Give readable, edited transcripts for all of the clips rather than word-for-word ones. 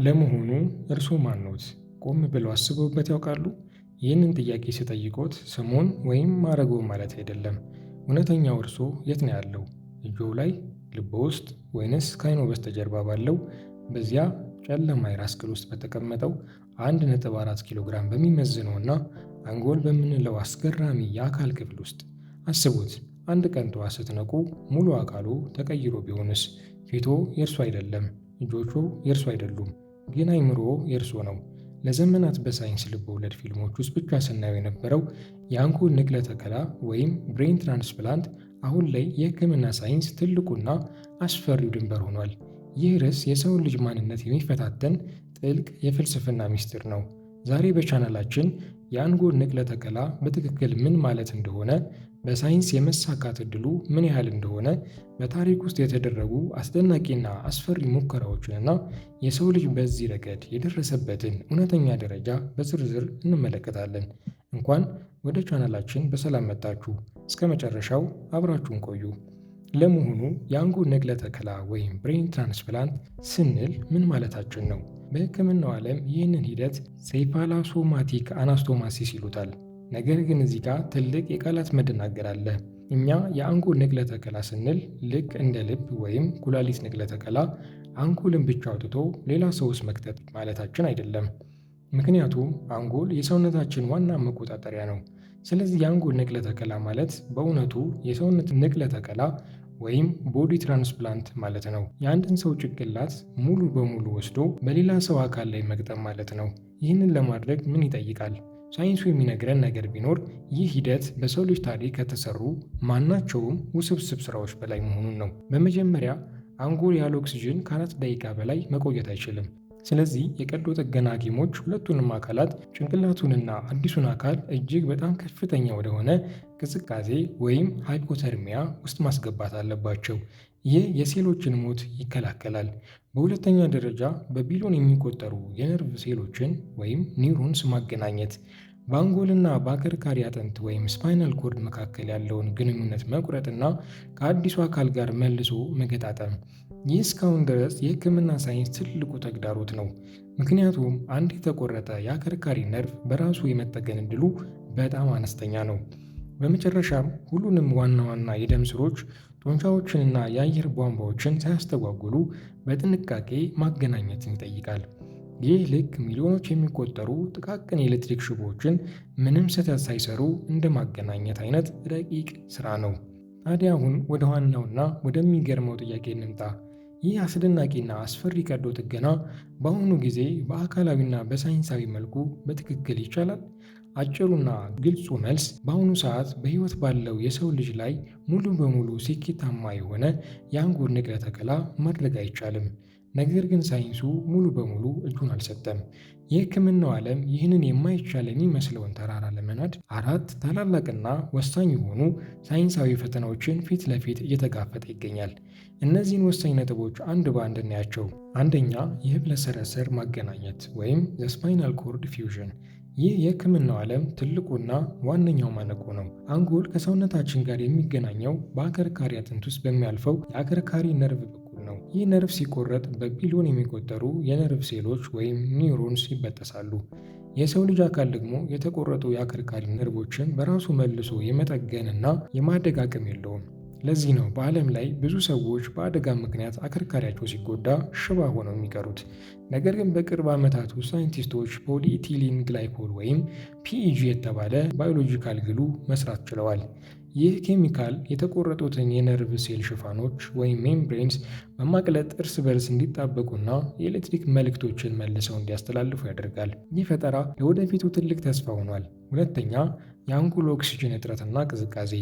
ለመሆኑ እርስዎ ማንዎት? ቆም ብለው አስበውበት ያውቃሉ? ይህንን ጥያቄ ስጠይቅዎት ስምዎን ወይም ማዕረግዎን ማለት አይደለም። እውነተኛው እርስዎ የት ነው ያለው? እጅዎ ላይ፣ ልብዎ ውስጥ ወይንስ ከዓይንዎ በስተጀርባ ባለው በዚያ ጨለማ የራስ ቅል ውስጥ በተቀመጠው 1.4 ኪሎ ግራም በሚመዝነውና አንጎል በምንለው አስገራሚ የአካል ክፍል ውስጥ? አስቡት፣ አንድ ቀን ጠዋት ስትነቁ ሙሉ አካልዎ ተቀይሮ ቢሆንስ? ፊትዎ የእርስዎ አይደለም፣ እጆችዎ የእርስዎ አይደሉም፣ ግን አእምሮዎ የእርስዎ ነው። ለዘመናት በሳይንስ ልብ-ወለድ ፊልሞች ውስጥ ብቻ ስናየው የነበረው የአንጎል ንቅለ ተከላ ወይም ብሬን ትራንስፕላንት አሁን ላይ የሕክምና ሳይንስ ትልቁና አስፈሪው ድንበር ሆኗል። ይህ ርዕስ የሰውን ልጅ ማንነት የሚፈታተን ጥልቅ የፍልስፍና ምስጢር ነው። ዛሬ በቻናላችን የአንጎል ንቅለ ተከላ በትክክል ምን ማለት እንደሆነ፣ በሳይንስ የመሳካት ዕድሉ ምን ያህል እንደሆነ፣ በታሪክ ውስጥ የተደረጉ አስደናቂና አስፈሪ ሙከራዎችንና የሰው ልጅ በዚህ ረገድ የደረሰበትን እውነተኛ ደረጃ በዝርዝር እንመለከታለን። እንኳን ወደ ቻናላችን በሰላም መጣችሁ። እስከ መጨረሻው አብራችሁን ቆዩ። ለመሆኑ የአንጎል ንቅለ ተከላ ወይም ብሬን ትራንስፕላንት ስንል ምን ማለታችን ነው? በሕክምናው ዓለም ይህንን ሂደት ሴፋላሶማቲክ አናስቶሞሲስ ይሉታል። ነገር ግን እዚህ ጋር ትልቅ የቃላት መደናገር አለ። እኛ የአንጎል ንቅለ ተከላ ስንል ልክ እንደ ልብ ወይም ኩላሊት ንቅለ ተከላ አንጎልን ብቻ አውጥቶ ሌላ ሰው ውስጥ መክተት ማለታችን አይደለም። ምክንያቱም አንጎል የሰውነታችን ዋና መቆጣጠሪያ ነው። ስለዚህ የአንጎል ንቅለ ተከላ ማለት በእውነቱ የሰውነት ንቅለ ተከላ ወይም ቦዲ ትራንስፕላንት ማለት ነው። የአንድን ሰው ጭንቅላት ሙሉ በሙሉ ወስዶ በሌላ ሰው አካል ላይ መግጠም ማለት ነው። ይህንን ለማድረግ ምን ይጠይቃል? ሳይንሱ የሚነግረን ነገር ቢኖር ይህ ሂደት በሰው ልጅ ታሪክ ከተሰሩ ማናቸውም ውስብስብ ስራዎች በላይ መሆኑን ነው። በመጀመሪያ አንጎል ያለ ኦክሲጅን ከ4 ደቂቃ በላይ መቆየት አይችልም። ስለዚህ የቀዶ ጥገና ሐኪሞች ሁለቱንም አካላት ጭንቅላቱንና አዲሱን አካል እጅግ በጣም ከፍተኛ ወደሆነ ቅዝቃዜ ወይም ሃይፖተርሚያ ውስጥ ማስገባት አለባቸው። ይህ የሴሎችን ሞት ይከላከላል። በሁለተኛ ደረጃ በቢሊዮን የሚቆጠሩ የነርቭ ሴሎችን ወይም ኒውሮንስ ማገናኘት፣ በአንጎልና በአከርካሪ አጥንት ወይም ስፓይናል ኮርድ መካከል ያለውን ግንኙነት መቁረጥና ከአዲሱ አካል ጋር መልሶ መገጣጠም። ይህ እስካሁን ድረስ የሕክምና ሳይንስ ትልቁ ተግዳሮት ነው። ምክንያቱም አንድ የተቆረጠ የአከርካሪ ነርቭ በራሱ የመጠገን ዕድሉ በጣም አነስተኛ ነው። በመጨረሻም ሁሉንም ዋና ዋና የደም ስሮች፣ ጡንቻዎችንና የአየር ቧንቧዎችን ሳያስተጓጉሉ በጥንቃቄ ማገናኘትን ይጠይቃል። ይህ ልክ ሚሊዮኖች የሚቆጠሩ ጥቃቅን የኤሌክትሪክ ሽቦዎችን ምንም ስህተት ሳይሰሩ እንደ ማገናኘት አይነት ረቂቅ ሥራ ነው። ታዲያ አሁን ወደ ዋናውና ወደሚገርመው ጥያቄ እንምጣ። ይህ አስደናቂና አስፈሪ ቀዶ ጥገና በአሁኑ ጊዜ በአካላዊና በሳይንሳዊ መልኩ በትክክል ይቻላል? አጭሩና ግልጹ መልስ በአሁኑ ሰዓት በሕይወት ባለው የሰው ልጅ ላይ ሙሉ በሙሉ ስኬታማ የሆነ የአንጎል ንቅለ ተከላ ማድረግ አይቻልም። ነገር ግን ሳይንሱ ሙሉ በሙሉ እጁን አልሰጠም። የሕክምናው ዓለም ይህንን የማይቻል የሚመስለውን ተራራ ለመናድ 4 ታላላቅና ወሳኝ የሆኑ ሳይንሳዊ ፈተናዎችን ፊት ለፊት እየተጋፈጠ ይገኛል። እነዚህን ወሳኝ ነጥቦች አንድ በአንድ እናያቸው። አንደኛ፣ የህብለሰረሰር ማገናኘት ወይም የስፓይናል ኮርድ ፊውዥን። ይህ የሕክምናው ዓለም ትልቁና ዋነኛው ማነቆ ነው። አንጎል ከሰውነታችን ጋር የሚገናኘው በአከርካሪ አጥንት ውስጥ በሚያልፈው የአከርካሪ ነርቭ በኩል ነው። ይህ ነርቭ ሲቆረጥ በቢሊዮን የሚቆጠሩ የነርቭ ሴሎች ወይም ኒውሮንስ ይበጠሳሉ። የሰው ልጅ አካል ደግሞ የተቆረጡ የአከርካሪ ነርቮችን በራሱ መልሶ የመጠገንና የማደግ አቅም የለውም። ለዚህ ነው በዓለም ላይ ብዙ ሰዎች በአደጋ ምክንያት አከርካሪያቸው ሲጎዳ ሽባ ሆነው የሚቀሩት። ነገር ግን በቅርብ ዓመታት ውስጥ ሳይንቲስቶች ፖሊኢቲሊን ግላይኮል ወይም ፒኢጂ የተባለ ባዮሎጂካል ግሉ መስራት ችለዋል። ይህ ኬሚካል የተቆረጡትን የነርቭ ሴል ሽፋኖች ወይም ሜምብሬንስ በማቅለጥ እርስ በርስ እንዲጣበቁና የኤሌክትሪክ መልእክቶችን መልሰው እንዲያስተላልፉ ያደርጋል። ይህ ፈጠራ ለወደፊቱ ትልቅ ተስፋ ሆኗል። ሁለተኛ፣ የአንጎል ኦክሲጅን እጥረትና ቅዝቃዜ።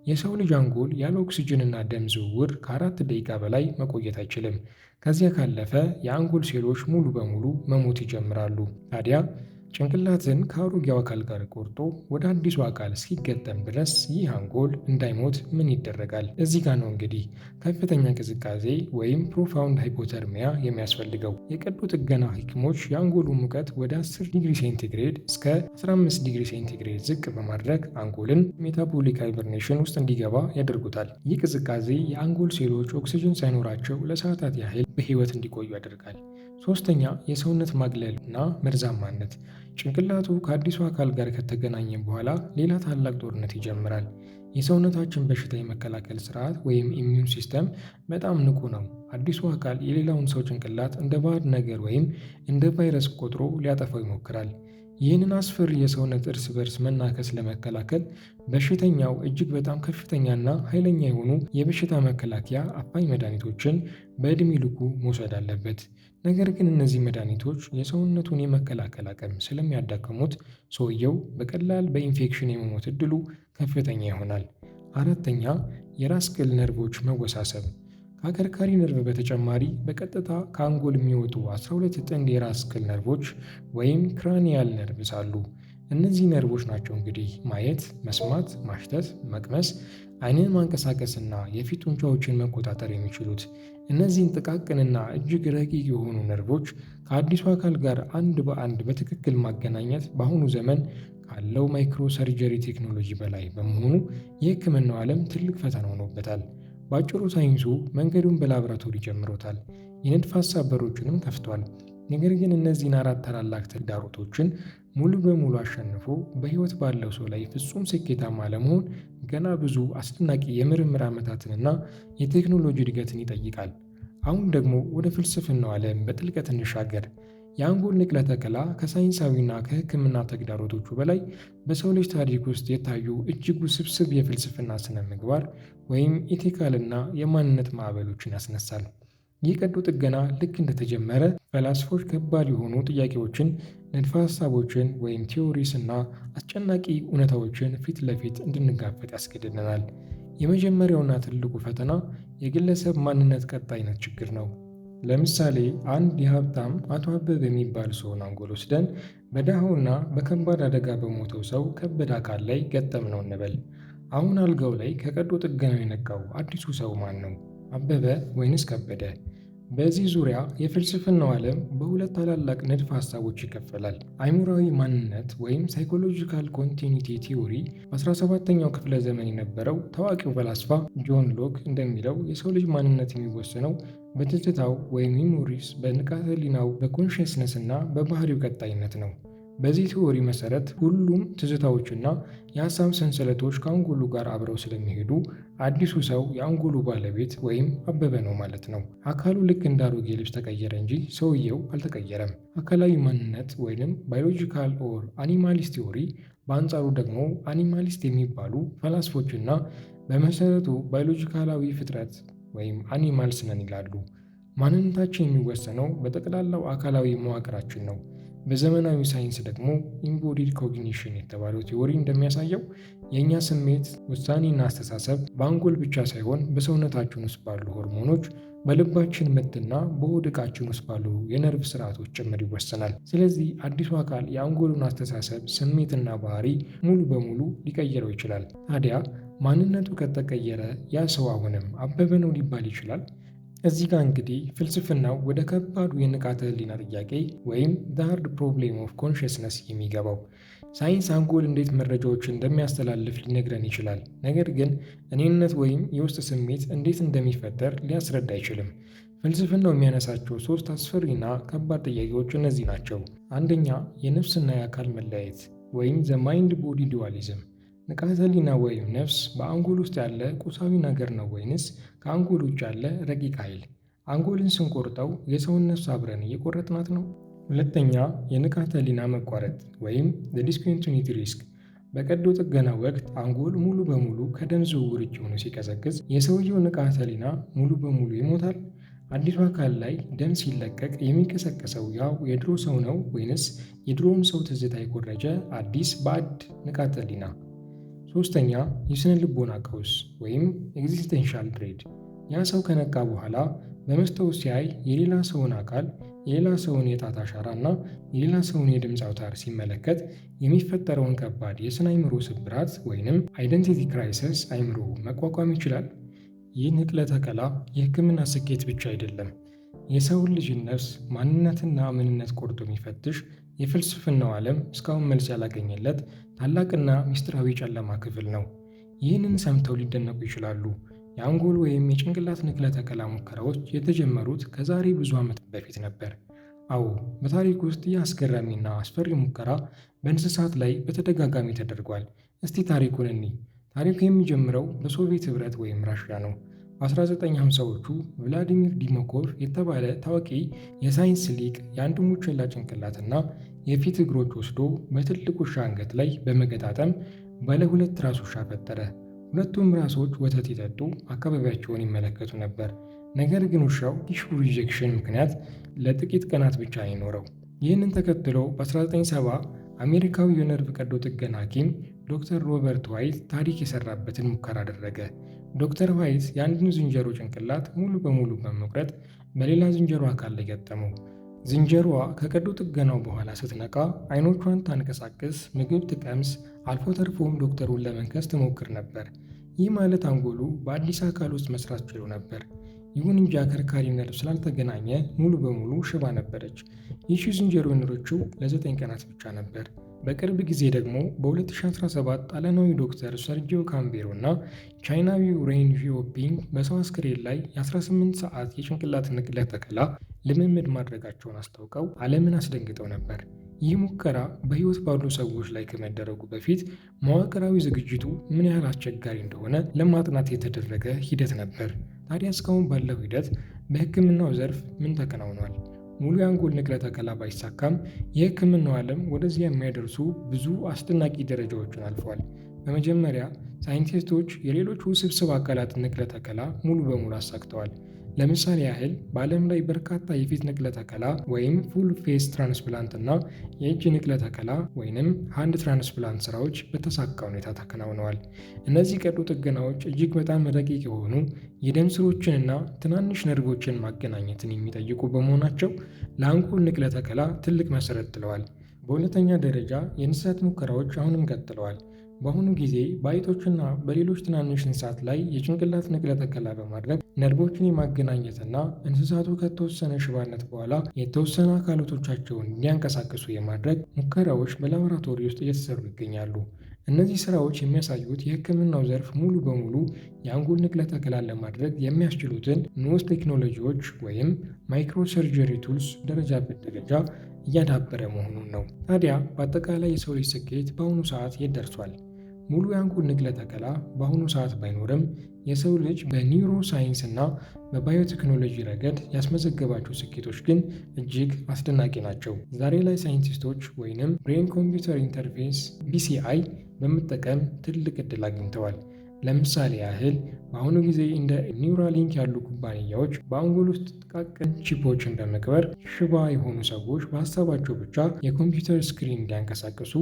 የሰው ልጅ አንጎል ያለ ኦክሲጅንና ደም ዝውውር ከ4 ደቂቃ በላይ መቆየት አይችልም። ከዚያ ካለፈ የአንጎል ሴሎች ሙሉ በሙሉ መሞት ይጀምራሉ። ታዲያ ጭንቅላትን ከአሮጌው አካል ጋር ቆርጦ ወደ አዲሱ አካል እስኪገጠም ድረስ ይህ አንጎል እንዳይሞት ምን ይደረጋል? እዚህ ጋር ነው እንግዲህ ከፍተኛ ቅዝቃዜ ወይም ፕሮፋውንድ ሃይፖተርሚያ የሚያስፈልገው። የቀዶ ጥገና ሐኪሞች የአንጎሉ ሙቀት ወደ 10 ዲግሪ ሴንቲግሬድ እስከ 15 ዲግሪ ሴንቲግሬድ ዝቅ በማድረግ አንጎልን ሜታቦሊክ ሃይበርኔሽን ውስጥ እንዲገባ ያደርጉታል። ይህ ቅዝቃዜ የአንጎል ሴሎች ኦክሲጅን ሳይኖራቸው ለሰዓታት ያህል በሕይወት እንዲቆዩ ያደርጋል። ሶስተኛ የሰውነት ማግለል እና መርዛማነት። ጭንቅላቱ ከአዲሱ አካል ጋር ከተገናኘ በኋላ ሌላ ታላቅ ጦርነት ይጀምራል። የሰውነታችን በሽታ የመከላከል ስርዓት ወይም ኢሚዩን ሲስተም በጣም ንቁ ነው። አዲሱ አካል የሌላውን ሰው ጭንቅላት እንደ ባዕድ ነገር ወይም እንደ ቫይረስ ቆጥሮ ሊያጠፋው ይሞክራል። ይህንን አስፈሪ የሰውነት እርስ በርስ መናከስ ለመከላከል በሽተኛው እጅግ በጣም ከፍተኛና ኃይለኛ የሆኑ የበሽታ መከላከያ አፋኝ መድኃኒቶችን በዕድሜ ልኩ መውሰድ አለበት። ነገር ግን እነዚህ መድኃኒቶች የሰውነቱን የመከላከል አቅም ስለሚያዳክሙት ሰውየው በቀላል በኢንፌክሽን የመሞት ዕድሉ ከፍተኛ ይሆናል። አራተኛ የራስ ቅል ነርቮች መወሳሰብ። ከአከርካሪ ነርቭ በተጨማሪ በቀጥታ ከአንጎል የሚወጡ 12 ጥንድ የራስ ቅል ነርቮች ወይም ክራኒያል ነርቭስ አሉ። እነዚህ ነርቮች ናቸው እንግዲህ ማየት፣ መስማት፣ ማሽተት፣ መቅመስ፣ ዓይንን ማንቀሳቀስና የፊት ጡንቻዎችን መቆጣጠር የሚችሉት። እነዚህን ጥቃቅንና እጅግ ረቂቅ የሆኑ ነርቮች ከአዲሱ አካል ጋር አንድ በአንድ በትክክል ማገናኘት በአሁኑ ዘመን ካለው ማይክሮ ሰርጀሪ ቴክኖሎጂ በላይ በመሆኑ የሕክምናው ዓለም ትልቅ ፈተና ሆኖበታል። በአጭሩ ሳይንሱ መንገዱን በላብራቶሪ ጀምሮታል፣ የንድፈ ሐሳብ በሮችንም ከፍቷል። ነገር ግን እነዚህን 4 ታላላቅ ተግዳሮቶችን ሙሉ በሙሉ አሸንፎ በሕይወት ባለው ሰው ላይ ፍጹም ስኬታማ ለመሆን ገና ብዙ አስደናቂ የምርምር ዓመታትንና የቴክኖሎጂ እድገትን ይጠይቃል። አሁን ደግሞ ወደ ፍልስፍናው ዓለም በጥልቀት እንሻገር። የአንጎል ንቅለ ተከላ ከሳይንሳዊና ከሕክምና ተግዳሮቶቹ በላይ በሰው ልጅ ታሪክ ውስጥ የታዩ እጅግ ውስብስብ የፍልስፍና ስነ ምግባር ወይም ኢቲካልና የማንነት ማዕበሎችን ያስነሳል። ይህ ቀዶ ጥገና ልክ እንደተጀመረ ፈላስፎች ከባድ የሆኑ ጥያቄዎችን፣ ንድፈ ሐሳቦችን ወይም ቲዎሪስ እና አስጨናቂ እውነታዎችን ፊት ለፊት እንድንጋፈጥ ያስገድደናል። የመጀመሪያውና ትልቁ ፈተና የግለሰብ ማንነት ቀጣይነት ችግር ነው። ለምሳሌ አንድ የሀብታም አቶ አበበ የሚባል ሰውን አንጎል ወስደን በድሃውና በከባድ አደጋ በሞተው ሰው ከበደ አካል ላይ ገጠምነው እንበል። አሁን አልጋው ላይ ከቀዶ ጥገናው የነቃው አዲሱ ሰው ማን ነው? አበበ ወይንስ ከበደ? በዚህ ዙሪያ የፍልስፍናው ዓለም በሁለት ታላላቅ ንድፈ ሐሳቦች ይከፈላል። አእምሯዊ ማንነት ወይም ሳይኮሎጂካል ኮንቲኒቲ ቲዎሪ በ17ኛው ክፍለ ዘመን የነበረው ታዋቂው ፈላስፋ ጆን ሎክ እንደሚለው የሰው ልጅ ማንነት የሚወሰነው በትዝታው ወይም ሚሞሪስ፣ በንቃተ ህሊናው፣ በኮንሽስነስ እና በባህሪው ቀጣይነት ነው። በዚህ ቲዎሪ መሰረት ሁሉም ትዝታዎችና የሀሳብ ሰንሰለቶች ከአንጎሉ ጋር አብረው ስለሚሄዱ አዲሱ ሰው የአንጎሉ ባለቤት ወይም አበበ ነው ማለት ነው። አካሉ ልክ እንደ አሮጌ ልብስ ተቀየረ እንጂ ሰውየው አልተቀየረም። አካላዊ ማንነት ወይም ባዮሎጂካል ኦር አኒማሊስት ቲዎሪ በአንጻሩ ደግሞ አኒማሊስት የሚባሉ ፈላስፎችና በመሰረቱ ባዮሎጂካላዊ ፍጥረት ወይም አኒማልስ ነን ይላሉ። ማንነታችን የሚወሰነው በጠቅላላው አካላዊ መዋቅራችን ነው። በዘመናዊ ሳይንስ ደግሞ ኢምቦዲድ ኮግኒሽን የተባለው ቲዎሪ እንደሚያሳየው የእኛ ስሜት፣ ውሳኔና አስተሳሰብ በአንጎል ብቻ ሳይሆን በሰውነታችን ውስጥ ባሉ ሆርሞኖች፣ በልባችን ምትና በሆድ ዕቃችን ውስጥ ባሉ የነርቭ ስርዓቶች ጭምር ይወሰናል። ስለዚህ አዲሱ አካል የአንጎሉን አስተሳሰብ፣ ስሜትና ባህሪ ሙሉ በሙሉ ሊቀይረው ይችላል። ታዲያ ማንነቱ ከተቀየረ ያ ሰው አሁንም አበበ ነው ሊባል ይችላል? እዚህ ጋር እንግዲህ ፍልስፍናው ወደ ከባዱ የንቃተ ህሊና ጥያቄ ወይም ዘ ሃርድ ፕሮብሌም ኦፍ ኮንሽስነስ የሚገባው። ሳይንስ አንጎል እንዴት መረጃዎችን እንደሚያስተላልፍ ሊነግረን ይችላል። ነገር ግን እኔነት ወይም የውስጥ ስሜት እንዴት እንደሚፈጠር ሊያስረዳ አይችልም። ፍልስፍናው የሚያነሳቸው 3 አስፈሪና ከባድ ጥያቄዎች እነዚህ ናቸው። አንደኛ፣ የነፍስና የአካል መለያየት ወይም ዘ ማይንድ ቦዲ ዱዋሊዝም። ንቃተ ህሊና ወይም ነፍስ በአንጎል ውስጥ ያለ ቁሳዊ ነገር ነው ወይንስ ከአንጎል ውጭ ያለ ረቂቅ ኃይል? አንጎልን ስንቆርጠው የሰውን ነፍስ አብረን እየቆረጥናት ነው? ሁለተኛ፣ የንቃተ ህሊና መቋረጥ ወይም ዲስኮንቲኒቲ ሪስክ። በቀዶ ጥገና ወቅት አንጎል ሙሉ በሙሉ ከደም ዝውውር ውጭ ሆኖ ሲቀዘቅዝ የሰውየው ንቃተ ህሊና ሙሉ በሙሉ ይሞታል? አዲሱ አካል ላይ ደም ሲለቀቅ የሚቀሰቀሰው ያው የድሮ ሰው ነው ወይንስ የድሮውን ሰው ትዝታ የኮረጀ አዲስ ባዕድ ንቃተ ህሊና? ሶስተኛ፣ የስነ ልቦና ቀውስ ወይም ኤግዚስቴንሻል ድሬድ። ያ ሰው ከነቃ በኋላ በመስታወት ሲያይ የሌላ ሰውን አካል፣ የሌላ ሰውን የጣት አሻራ እና የሌላ ሰውን የድምፅ አውታር ሲመለከት የሚፈጠረውን ከባድ የስነ አእምሮ ስብራት ወይንም አይደንቲቲ ክራይሲስ አእምሮ መቋቋም ይችላል? ይህ ንቅለ ተከላ የህክምና ስኬት ብቻ አይደለም። የሰውን ልጅን ነፍስ ማንነትና ምንነት ቆርጦ የሚፈትሽ የፍልስፍናው ዓለም እስካሁን መልስ ያላገኘለት ታላቅና ምስጢራዊ ጨለማ ክፍል ነው። ይህንን ሰምተው ሊደነቁ ይችላሉ። የአንጎል ወይም የጭንቅላት ንቅለ ተከላ ሙከራዎች የተጀመሩት ከዛሬ ብዙ ዓመት በፊት ነበር። አዎ፣ በታሪክ ውስጥ ይህ አስገራሚና አስፈሪ ሙከራ በእንስሳት ላይ በተደጋጋሚ ተደርጓል። እስቲ ታሪኩን እንይ። ታሪኩ የሚጀምረው በሶቪየት ኅብረት ወይም ራሽያ ነው። በ1950ዎቹ ቭላዲሚር ዲሞኮቭ የተባለ ታዋቂ የሳይንስ ሊቅ የአንድ ሙችላ ጭንቅላትና የፊት እግሮች ወስዶ በትልቅ ውሻ አንገት ላይ በመገጣጠም ባለ ሁለት ራስ ውሻ ፈጠረ። ሁለቱም ራሶች ወተት ይጠጡ፣ አካባቢያቸውን ይመለከቱ ነበር። ነገር ግን ውሻው ቲሹ ሪጀክሽን ምክንያት ለጥቂት ቀናት ብቻ ነው የኖረው። ይህንን ተከትሎ በ1970 አሜሪካዊ የነርቭ ቀዶ ጥገና ሐኪም ዶክተር ሮበርት ዋይት ታሪክ የሰራበትን ሙከራ አደረገ። ዶክተር ዋይት የአንድን ዝንጀሮ ጭንቅላት ሙሉ በሙሉ በመቁረጥ በሌላ ዝንጀሮ አካል ላይ ገጠመው። ዝንጀሮዋ ከቀዶ ጥገናው በኋላ ስትነቃ አይኖቿን ታንቀሳቅስ፣ ምግብ ትቀምስ፣ አልፎ ተርፎም ዶክተሩን ለመንከስ ትሞክር ነበር። ይህ ማለት አንጎሉ በአዲስ አካል ውስጥ መስራት ችሎ ነበር። ይሁን እንጂ አከርካሪ ነርቭ ስላልተገናኘ ሙሉ በሙሉ ሽባ ነበረች። ይህቺ ዝንጀሮ የኖረችው ለ9 ቀናት ብቻ ነበር። በቅርብ ጊዜ ደግሞ በ2017 ጣሊያናዊ ዶክተር ሰርጂዮ ካምቤሮ እና ቻይናዊው ሬን ዢኦፒንግ በሰው አስክሬን ላይ የ18 ሰዓት የጭንቅላት ንቅለ ተከላ ልምምድ ማድረጋቸውን አስታውቀው ዓለምን አስደንግጠው ነበር። ይህ ሙከራ በሕይወት ባሉ ሰዎች ላይ ከመደረጉ በፊት መዋቅራዊ ዝግጅቱ ምን ያህል አስቸጋሪ እንደሆነ ለማጥናት የተደረገ ሂደት ነበር። ታዲያ እስካሁን ባለው ሂደት በሕክምናው ዘርፍ ምን ተከናውኗል? ሙሉ የአንጎል ንቅለ ተከላ ባይሳካም የሕክምናው ዓለም ወደዚያ የሚያደርሱ ብዙ አስደናቂ ደረጃዎችን አልፏል። በመጀመሪያ ሳይንቲስቶች የሌሎች ውስብስብ አካላት ንቅለ ተከላ ሙሉ በሙሉ አሳክተዋል። ለምሳሌ ያህል በዓለም ላይ በርካታ የፊት ንቅለ ተከላ ወይም ፉል ፌስ ትራንስፕላንት እና የእጅ ንቅለ ተከላ ወይም ሃንድ ትራንስፕላንት ስራዎች በተሳካ ሁኔታ ተከናውነዋል። እነዚህ ቀዶ ጥገናዎች እጅግ በጣም ረቂቅ የሆኑ የደም ስሮችንና ትናንሽ ነርቮችን ማገናኘትን የሚጠይቁ በመሆናቸው ለአንጎል ንቅለ ተከላ ትልቅ መሰረት ጥለዋል። በሁለተኛ ደረጃ የእንስሳት ሙከራዎች አሁንም ቀጥለዋል። በአሁኑ ጊዜ በአይጦችና በሌሎች ትናንሽ እንስሳት ላይ የጭንቅላት ንቅለ ተከላ በማድረግ ነርቮችን የማገናኘትና እንስሳቱ ከተወሰነ ሽባነት በኋላ የተወሰነ አካላቶቻቸውን እንዲያንቀሳቅሱ የማድረግ ሙከራዎች በላቦራቶሪ ውስጥ እየተሰሩ ይገኛሉ። እነዚህ ስራዎች የሚያሳዩት የሕክምናው ዘርፍ ሙሉ በሙሉ የአንጎል ንቅለ ተከላን ለማድረግ የሚያስችሉትን ንዑስ ቴክኖሎጂዎች ወይም ማይክሮሰርጀሪ ቱልስ ደረጃ በደረጃ እያዳበረ መሆኑን ነው። ታዲያ በአጠቃላይ የሰው ልጅ ስኬት በአሁኑ ሰዓት የት ደርሷል? ሙሉ የአንጎል ንቅለ ተከላ በአሁኑ ሰዓት ባይኖርም የሰው ልጅ በኒውሮ ሳይንስ እና በባዮቴክኖሎጂ ረገድ ያስመዘገባቸው ስኬቶች ግን እጅግ አስደናቂ ናቸው። ዛሬ ላይ ሳይንቲስቶች ወይንም ብሬን ኮምፒውተር ኢንተርፌስ BCI በመጠቀም ትልቅ ዕድል አግኝተዋል። ለምሳሌ ያህል በአሁኑ ጊዜ እንደ ኒውራሊንክ ያሉ ኩባንያዎች በአንጎል ውስጥ ጥቃቅን ቺፖችን በመቅበር ሽባ የሆኑ ሰዎች በሀሳባቸው ብቻ የኮምፒውተር ስክሪን እንዲያንቀሳቅሱ፣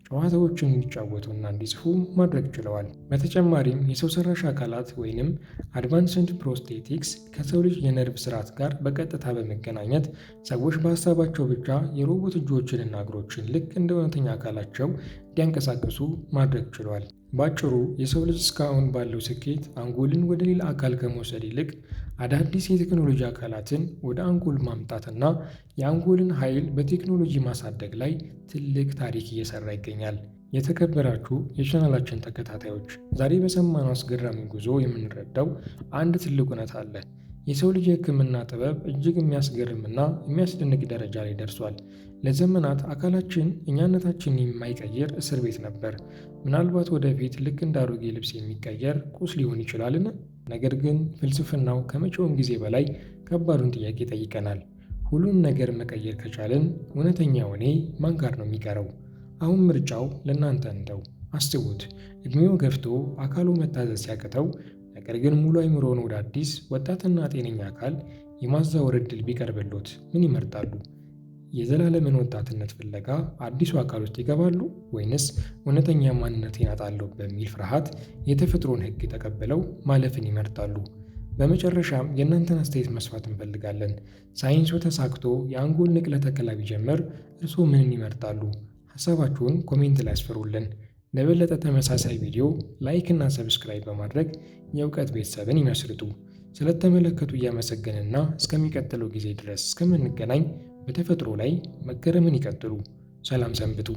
ጨዋታዎችን እንዲጫወቱና እንዲጽፉ ማድረግ ችለዋል። በተጨማሪም የሰው ሰራሽ አካላት ወይንም አድቫንስድ ፕሮስቴቲክስ ከሰው ልጅ የነርቭ ስርዓት ጋር በቀጥታ በመገናኘት ሰዎች በሀሳባቸው ብቻ የሮቦት እጆችንና እግሮችን ልክ እንደ እውነተኛ አካላቸው እንዲያንቀሳቅሱ ማድረግ ችሏል። ባጭሩ የሰው ልጅ እስካሁን ባለው ስኬት አንጎልን ወደ ሌላ አካል ከመውሰድ ይልቅ አዳዲስ የቴክኖሎጂ አካላትን ወደ አንጎል ማምጣትና የአንጎልን ኃይል በቴክኖሎጂ ማሳደግ ላይ ትልቅ ታሪክ እየሰራ ይገኛል። የተከበራችሁ የቻናላችን ተከታታዮች፣ ዛሬ በሰማነው አስገራሚ ጉዞ የምንረዳው አንድ ትልቅ እውነት አለ። የሰው ልጅ የሕክምና ጥበብ እጅግ የሚያስገርምና የሚያስደንቅ ደረጃ ላይ ደርሷል። ለዘመናት አካላችን እኛነታችንን የማይቀይር እስር ቤት ነበር። ምናልባት ወደፊት ልክ እንደ አሮጌ ልብስ የሚቀየር ቁስ ሊሆን ይችላልን? ነገር ግን ፍልስፍናው ከመቼውም ጊዜ በላይ ከባዱን ጥያቄ ይጠይቀናል። ሁሉን ነገር መቀየር ከቻልን እውነተኛው እኔ ማን ጋር ነው የሚቀረው? አሁን ምርጫው ለእናንተ እንደው አስቡት። ዕድሜው ገፍቶ አካሉ መታዘዝ ሲያቅተው ነገር ግን ሙሉ አይምሮውን ወደ አዲስ ወጣትና ጤነኛ አካል የማዛወር ዕድል ቢቀርብሎት ምን ይመርጣሉ? የዘላለምን ወጣትነት ፍለጋ አዲሱ አካል ውስጥ ይገባሉ ወይንስ እውነተኛ ማንነቴን አጣለሁ በሚል ፍርሃት የተፈጥሮን ሕግ ተቀብለው ማለፍን ይመርጣሉ? በመጨረሻም የእናንተን አስተያየት መስማት እንፈልጋለን። ሳይንሱ ተሳክቶ የአንጎል ንቅለ ተከላ ቢጀምር እርስዎ ምንን ይመርጣሉ? ሀሳባችሁን ኮሜንት ላይ አስፍሩልን። ለበለጠ ተመሳሳይ ቪዲዮ ላይክ እና ሰብስክራይብ በማድረግ የእውቀት ቤተሰብን ይመስርቱ። ስለተመለከቱ እያመሰገንና እስከሚቀጥለው ጊዜ ድረስ እስከምንገናኝ በተፈጥሮ ላይ መገረምን ይቀጥሉ። ሰላም ሰንብቱ።